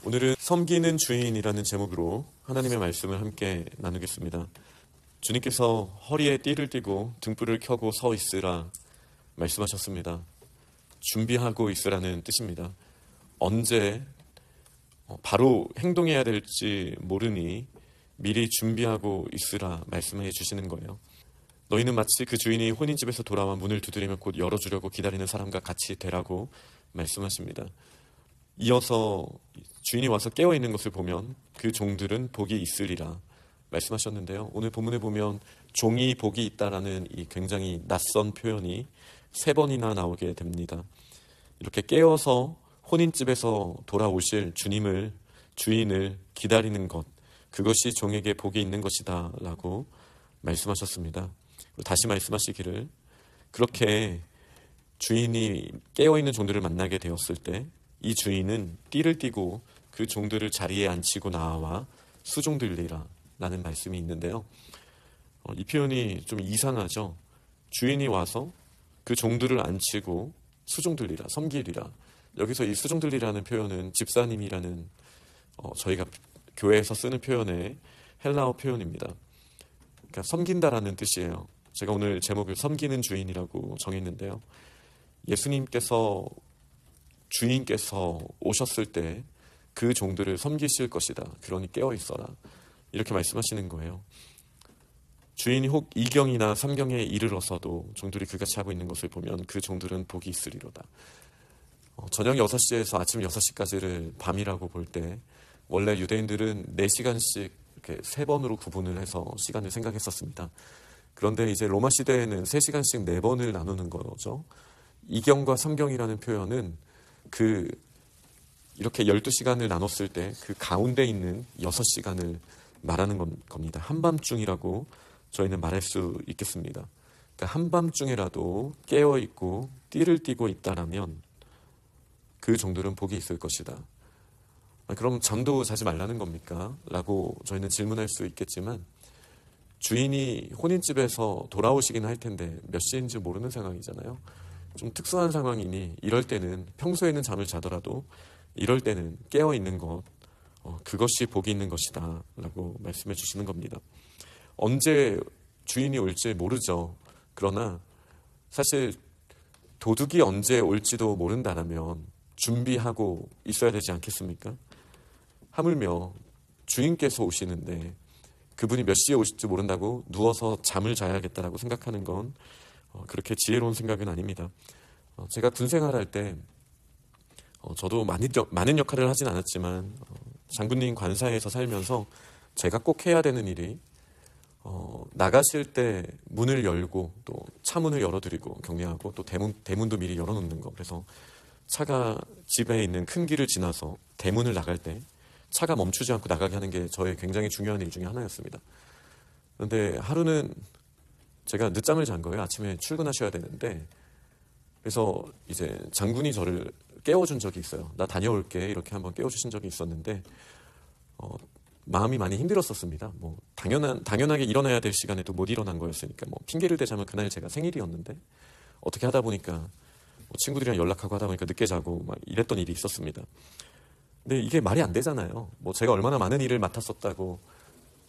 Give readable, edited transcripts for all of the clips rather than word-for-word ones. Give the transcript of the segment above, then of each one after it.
오늘은 섬기는 주인이라는 제목으로 하나님의 말씀을 함께 나누겠습니다. 주님께서 허리에 띠를 띠고 등불을 켜고 서 있으라 말씀하셨습니다. 준비하고 있으라는 뜻입니다. 언제 바로 행동해야 될지 모르니 미리 준비하고 있으라 말씀해 주시는 거예요. 너희는 마치 그 주인이 혼인집에서 돌아와 문을 두드리면 곧 열어주려고 기다리는 사람과 같이 되라고 말씀하십니다. 이어서 주인이 와서 깨어있는 것을 보면 그 종들은 복이 있으리라 말씀하셨는데요. 오늘 본문에 보면 종이 복이 있다라는 이 굉장히 낯선 표현이 3번이나 나오게 됩니다. 이렇게 깨어서 혼인집에서 돌아오실 주인을 기다리는 것, 그것이 종에게 복이 있는 것이다 라고 말씀하셨습니다. 다시 말씀하시기를, 그렇게 주인이 깨어있는 종들을 만나게 되었을 때 이 주인은 띠를 띠고 그 종들을 자리에 앉히고 나와 수종들리라 라는 말씀이 있는데요. 이 표현이 좀 이상하죠. 주인이 와서 그 종들을 앉히고 수종들리라, 섬기리라. 여기서 이 수종들리라는 표현은 집사님이라는 저희가 교회에서 쓰는 표현의 헬라어 표현입니다. 그러니까 섬긴다라는 뜻이에요. 제가 오늘 제목을 섬기는 주인이라고 정했는데요. 주인께서 오셨을 때 그 종들을 섬기실 것이다. 그러니 깨어 있어라. 이렇게 말씀하시는 거예요. 주인이 혹 2경이나 3경에 이르러서도 종들이 그같이 하고 있는 것을 보면 그 종들은 복이 있으리로다. 저녁 6시에서 아침 6시까지를 밤이라고 볼 때 원래 유대인들은 4시간씩 이렇게 3번으로 구분을 해서 시간을 생각했었습니다. 그런데 이제 로마 시대에는 3시간씩 4번을 나누는 거죠. 2경과 3경이라는 표현은 이렇게 12시간을 나눴을 때 그 가운데 있는 6시간을 말하는 겁니다. 한밤중이라고 저희는 말할 수 있겠습니다. 그러니까 한밤중에라도 깨어있고 띠를 띠고 있다라면 그 종들은 복이 있을 것이다. 그럼 잠도 자지 말라는 겁니까? 라고 저희는 질문할 수 있겠지만, 주인이 혼인집에서 돌아오시긴 할 텐데 몇 시인지 모르는 상황이잖아요. 좀 특수한 상황이니 이럴 때는, 평소에는 잠을 자더라도 이럴 때는 깨어있는 것, 그것이 복이 있는 것이다 라고 말씀해 주시는 겁니다. 언제 주인이 올지 모르죠. 그러나 사실 도둑이 언제 올지도 모른다라면 준비하고 있어야 되지 않겠습니까? 하물며 주인께서 오시는데 그분이 몇 시에 오실지 모른다고 누워서 잠을 자야겠다라고 생각하는 건 그렇게 지혜로운 생각은 아닙니다. 제가 군 생활할 때 저도 많은 역할을 하진 않았지만 장군님 관사에서 살면서 제가 꼭 해야 되는 일이 나가실 때 문을 열고 또 차문을 열어드리고 격려하고 또 대문도 미리 열어놓는 거. 그래서 차가 집에 있는 큰 길을 지나서 대문을 나갈 때 차가 멈추지 않고 나가게 하는 게 저의 굉장히 중요한 일 중에 하나였습니다. 그런데 하루는 제가 늦잠을 잔 거예요. 아침에 출근하셔야 되는데. 그래서 이제 장군이 저를 깨워준 적이 있어요. 나 다녀올게 이렇게 한번 깨워주신 적이 있었는데 마음이 많이 힘들었었습니다. 당연하게 일어나야 될 시간에도 못 일어난 거였으니까 핑계를 대자면 그날 제가 생일이었는데 어떻게 하다 보니까 친구들이랑 연락하고 하다 보니까 늦게 자고 막 이랬던 일이 있었습니다. 근데 이게 말이 안 되잖아요. 제가 얼마나 많은 일을 맡았었다고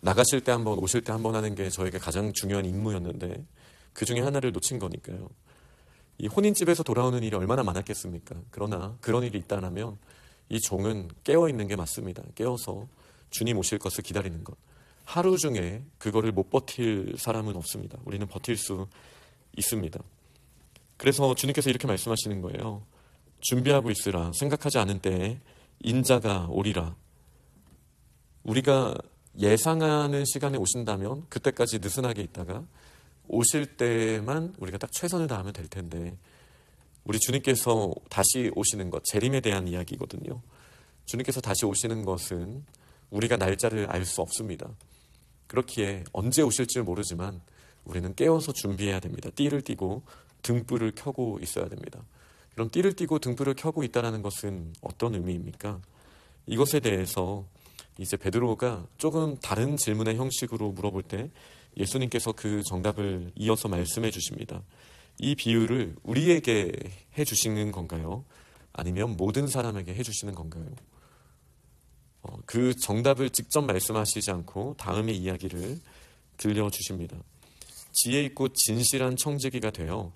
나가실 때 한번 오실 때 한번 하는 게 저에게 가장 중요한 임무였는데 그 중에 하나를 놓친 거니까요. 이 혼인집에서 돌아오는 일이 얼마나 많았겠습니까? 그러나 그런 일이 있다면 이 종은 깨어있는 게 맞습니다. 깨어서 주님 오실 것을 기다리는 것. 하루 중에 그거를 못 버틸 사람은 없습니다. 우리는 버틸 수 있습니다. 그래서 주님께서 이렇게 말씀하시는 거예요. 준비하고 있으라. 생각하지 않은 때에 인자가 오리라. 우리가 예상하는 시간에 오신다면 그때까지 느슨하게 있다가 오실 때만 우리가 딱 최선을 다하면 될 텐데, 우리 주님께서 다시 오시는 것, 재림에 대한 이야기거든요. 주님께서 다시 오시는 것은 우리가 날짜를 알 수 없습니다. 그렇기에 언제 오실지 모르지만 우리는 깨어서 준비해야 됩니다. 띠를 띠고 등불을 켜고 있어야 됩니다. 그럼 띠를 띠고 등불을 켜고 있다는 것은 어떤 의미입니까? 이것에 대해서 이제 베드로가 조금 다른 질문의 형식으로 물어볼 때 예수님께서 그 정답을 이어서 말씀해 주십니다. 이 비유를 우리에게 해주시는 건가요? 아니면 모든 사람에게 해주시는 건가요? 그 정답을 직접 말씀하시지 않고 다음의 이야기를 들려주십니다. 지혜 있고 진실한 청지기가 되어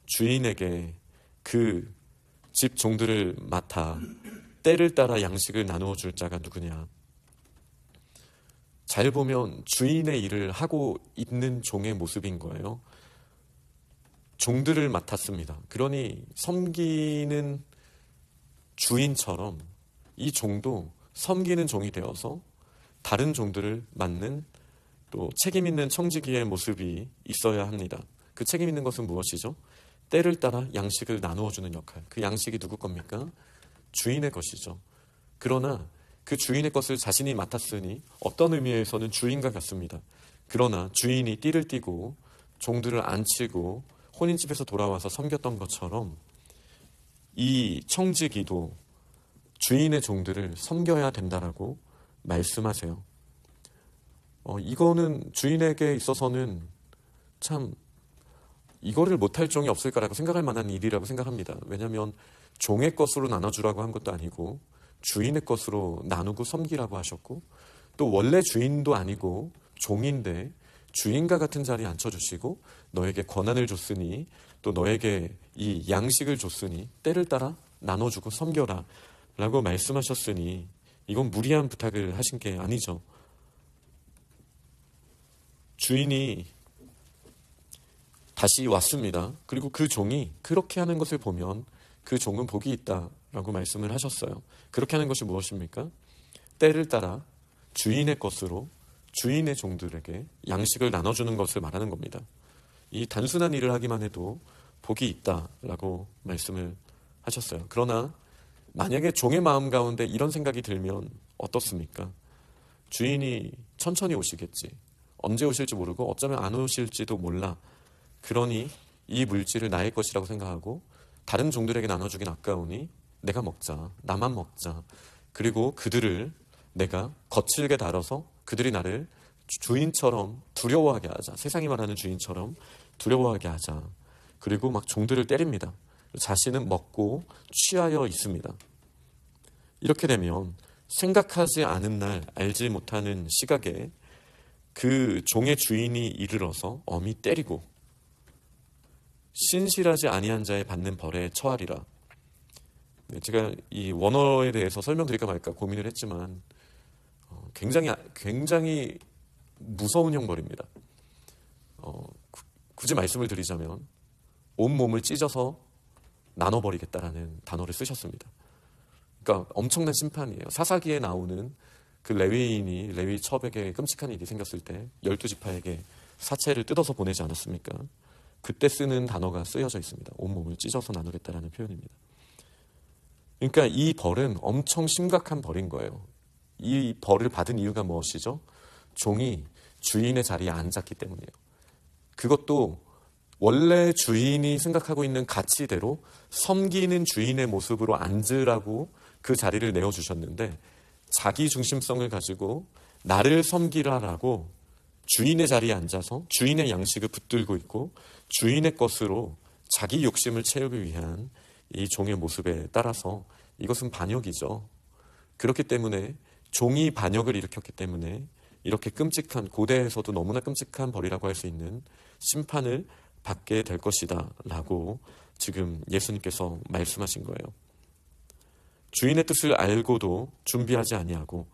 주인에게 그 집 종들을 맡아 때를 따라 양식을 나누어 줄 자가 누구냐. 잘 보면 주인의 일을 하고 있는 종의 모습인 거예요. 종들을 맡았습니다. 그러니 섬기는 주인처럼 이 종도 섬기는 종이 되어서 다른 종들을 맡는 또 책임 있는 청지기의 모습이 있어야 합니다. 그 책임 있는 것은 무엇이죠? 때를 따라 양식을 나누어 주는 역할. 그 양식이 누구 겁니까? 주인의 것이죠. 그러나 그 주인의 것을 자신이 맡았으니 어떤 의미에서는 주인과 같습니다. 그러나 주인이 띠를 띠고 종들을 앉히고 혼인집에서 돌아와서 섬겼던 것처럼 이 청지기도 주인의 종들을 섬겨야 된다라고 말씀하세요. 이거는 주인에게 있어서는 참 이거를 못할 종이 없을 거라고 생각할 만한 일이라고 생각합니다. 왜냐하면 종의 것으로 나눠주라고 한 것도 아니고 주인의 것으로 나누고 섬기라고 하셨고 또 원래 주인도 아니고 종인데 주인과 같은 자리에 앉혀주시고 너에게 권한을 줬으니 또 너에게 이 양식을 줬으니 때를 따라 나눠주고 섬겨라 라고 말씀하셨으니 이건 무리한 부탁을 하신 게 아니죠. 주인이 다시 왔습니다. 그리고 그 종이 그렇게 하는 것을 보면 그 종은 복이 있다라고 말씀을 하셨어요. 그렇게 하는 것이 무엇입니까? 때를 따라 주인의 것으로 주인의 종들에게 양식을 나눠주는 것을 말하는 겁니다. 이 단순한 일을 하기만 해도 복이 있다라고 말씀을 하셨어요. 그러나 만약에 종의 마음 가운데 이런 생각이 들면 어떻습니까? 주인이 천천히 오시겠지. 언제 오실지 모르고 어쩌면 안 오실지도 몰라. 그러니 이 물질을 나의 것이라고 생각하고 다른 종들에게 나눠주긴 아까우니 내가 먹자. 나만 먹자. 그리고 그들을 내가 거칠게 다뤄서 그들이 나를 주인처럼 두려워하게 하자. 세상이 말하는 주인처럼 두려워하게 하자. 그리고 막 종들을 때립니다. 자신은 먹고 취하여 있습니다. 이렇게 되면 생각하지 않은 날 알지 못하는 시각에 그 종의 주인이 이르러서 엄히 때리고 신실하지 아니한 자의 받는 벌에 처하리라. 제가 이 원어에 대해서 설명드릴까 말까 고민을 했지만 굉장히 무서운 형벌입니다. 굳이 말씀을 드리자면 온몸을 찢어서 나눠버리겠다라는 단어를 쓰셨습니다. 그러니까 엄청난 심판이에요. 사사기에 나오는 그 레위인이 레위 첩에게 끔찍한 일이 생겼을 때 12지파에게 사체를 뜯어서 보내지 않았습니까? 그때 쓰는 단어가 쓰여져 있습니다. 온몸을 찢어서 나누겠다라는 표현입니다. 그러니까 이 벌은 엄청 심각한 벌인 거예요. 이 벌을 받은 이유가 무엇이죠? 종이 주인의 자리에 앉았기 때문이에요. 그것도 원래 주인이 생각하고 있는 가치대로 섬기는 주인의 모습으로 앉으라고 그 자리를 내어주셨는데 자기 중심성을 가지고 나를 섬기라라고 주인의 자리에 앉아서 주인의 양식을 붙들고 있고 주인의 것으로 자기 욕심을 채우기 위한 이 종의 모습에 따라서 이것은 반역이죠. 그렇기 때문에 종이 반역을 일으켰기 때문에 이렇게 끔찍한, 고대에서도 너무나 끔찍한 벌이라고 할 수 있는 심판을 받게 될 것이다 라고 지금 예수님께서 말씀하신 거예요. 주인의 뜻을 알고도 준비하지 아니하고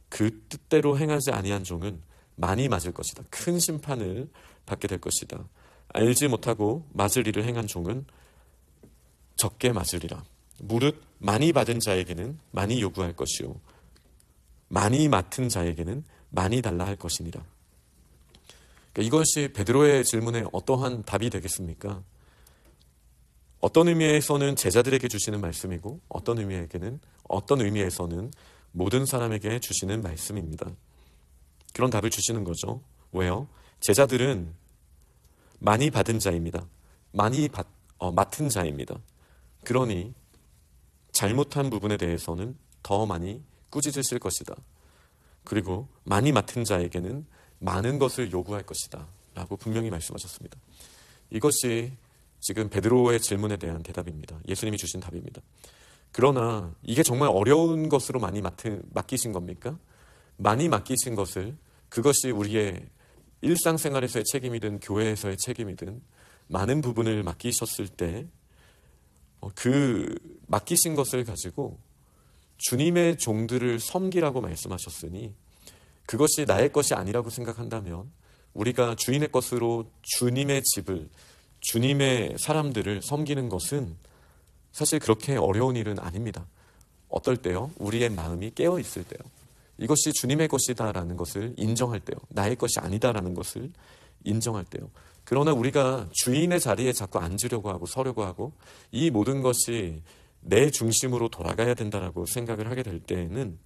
그 뜻대로 행하지 아니한 종은 많이 맞을 것이다. 큰 심판을 받게 될 것이다. 알지 못하고 맞을 일을 행한 종은 적게 맞으리라. 무릇 많이 받은 자에게는 많이 요구할 것이요 많이 맡은 자에게는 많이 달라 할 것이니라. 그러니까 이것이 베드로의 질문에 어떠한 답이 되겠습니까? 어떤 의미에서는 제자들에게 주시는 말씀이고 어떤 의미에서는 모든 사람에게 주시는 말씀입니다. 그런 답을 주시는 거죠. 왜요? 제자들은 많이 받은 자입니다. 맡은 자입니다. 그러니 잘못한 부분에 대해서는 더 많이 꾸짖으실 것이다. 그리고 많이 맡은 자에게는 많은 것을 요구할 것이다 라고 분명히 말씀하셨습니다. 이것이 지금 베드로의 질문에 대한 대답입니다. 예수님이 주신 답입니다. 그러나 이게 정말 어려운 것으로 많이 맡기신 겁니까? 많이 맡기신 것을, 그것이 우리의 일상생활에서의 책임이든 교회에서의 책임이든 많은 부분을 맡기셨을 때 그 맡기신 것을 가지고 주님의 종들을 섬기라고 말씀하셨으니, 그것이 나의 것이 아니라고 생각한다면 우리가 주인의 것으로 주님의 집을, 주님의 사람들을 섬기는 것은 사실 그렇게 어려운 일은 아닙니다. 어떨 때요? 우리의 마음이 깨어 있을 때요. 이것이 주님의 것이다라는 것을 인정할 때요. 나의 것이 아니다라는 것을 인정할 때요. 그러나 우리가 주인의 자리에 자꾸 앉으려고 하고 서려고 하고 이 모든 것이 내 중심으로 돌아가야 된다라고 생각을 하게 될 때에는,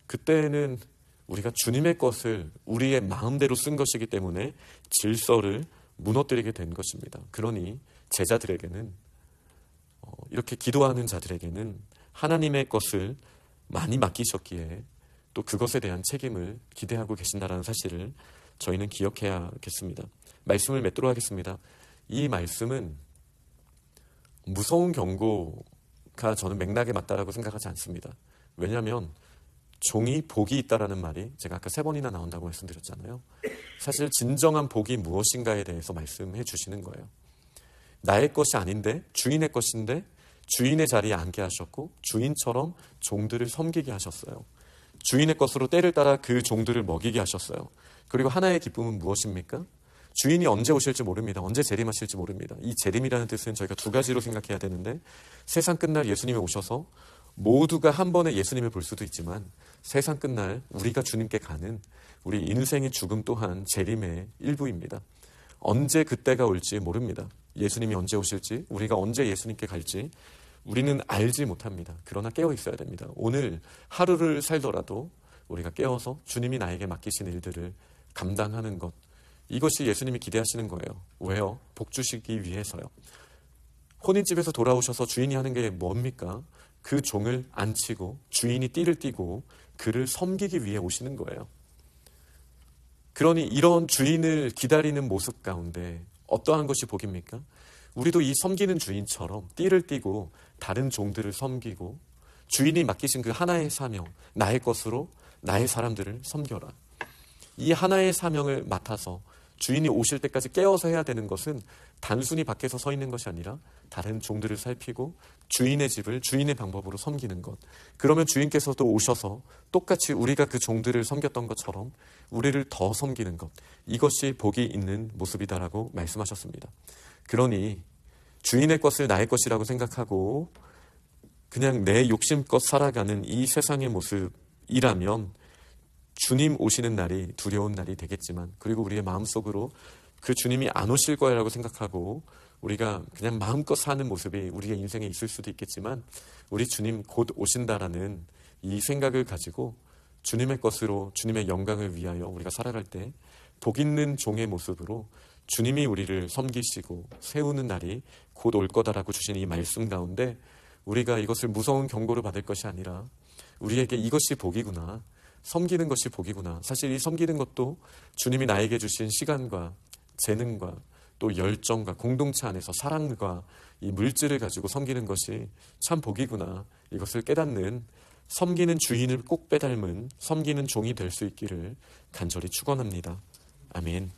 그때는 우리가 주님의 것을 우리의 마음대로 쓴 것이기 때문에 질서를 무너뜨리게 된 것입니다. 그러니 제자들에게는, 이렇게 기도하는 자들에게는 하나님의 것을 많이 맡기셨기에 또 그것에 대한 책임을 기대하고 계신다는 사실을 저희는 기억해야겠습니다. 말씀을 맺도록 하겠습니다. 이 말씀은 무서운 경고가 저는 맥락에 맞다라고 생각하지 않습니다. 왜냐하면 종이 복이 있다라는 말이 제가 아까 3번이나 나온다고 말씀드렸잖아요. 사실 진정한 복이 무엇인가에 대해서 말씀해 주시는 거예요. 나의 것이 아닌데 주인의 것인데 주인의 자리에 앉게 하셨고 주인처럼 종들을 섬기게 하셨어요. 주인의 것으로 때를 따라 그 종들을 먹이게 하셨어요. 그리고 하나의 기쁨은 무엇입니까? 주인이 언제 오실지 모릅니다. 언제 재림하실지 모릅니다. 이 재림이라는 뜻은 저희가 2가지로 생각해야 되는데, 세상 끝날 예수님이 오셔서 모두가 한 번에 예수님을 볼 수도 있지만 세상 끝날 우리가 주님께 가는 우리 인생의 죽음 또한 재림의 일부입니다. 언제 그때가 올지 모릅니다. 예수님이 언제 오실지, 우리가 언제 예수님께 갈지 우리는 알지 못합니다. 그러나 깨어 있어야 됩니다. 오늘 하루를 살더라도 우리가 깨어서 주님이 나에게 맡기신 일들을 감당하는 것, 이것이 예수님이 기대하시는 거예요. 왜요? 복 주시기 위해서요. 혼인집에서 돌아오셔서 주인이 하는 게 뭡니까? 그 종을 앉히고 주인이 띠를 띠고 그를 섬기기 위해 오시는 거예요. 그러니 이런 주인을 기다리는 모습 가운데 어떠한 것이 복입니까? 우리도 이 섬기는 주인처럼 띠를 띠고 다른 종들을 섬기고 주인이 맡기신 그 하나의 사명, 나의 것으로 나의 사람들을 섬겨라. 이 하나의 사명을 맡아서 주인이 오실 때까지 깨어서 해야 되는 것은 단순히 밖에서 서 있는 것이 아니라 다른 종들을 살피고 주인의 집을 주인의 방법으로 섬기는 것. 그러면 주인께서도 오셔서 똑같이 우리가 그 종들을 섬겼던 것처럼 우리를 더 섬기는 것. 이것이 복이 있는 모습이다라고 말씀하셨습니다. 그러니 주인의 것을 나의 것이라고 생각하고 그냥 내 욕심껏 살아가는 이 세상의 모습이라면 주님 오시는 날이 두려운 날이 되겠지만, 그리고 우리의 마음속으로 그 주님이 안 오실 거라고 생각하고 우리가 그냥 마음껏 사는 모습이 우리의 인생에 있을 수도 있겠지만, 우리 주님 곧 오신다라는 이 생각을 가지고 주님의 것으로 주님의 영광을 위하여 우리가 살아갈 때 복 있는 종의 모습으로 주님이 우리를 섬기시고 세우는 날이 곧 올 거다라고 주신 이 말씀 가운데 우리가 이것을 무서운 경고를 받을 것이 아니라 우리에게 이것이 복이구나, 섬기는 것이 복이구나. 사실 이 섬기는 것도 주님이 나에게 주신 시간과 재능과 또 열정과 공동체 안에서 사랑과 이 물질을 가지고 섬기는 것이 참 복이구나. 이것을 깨닫는, 섬기는 주인을 꼭 빼닮은 섬기는 종이 될 수 있기를 간절히 축원합니다. 아멘.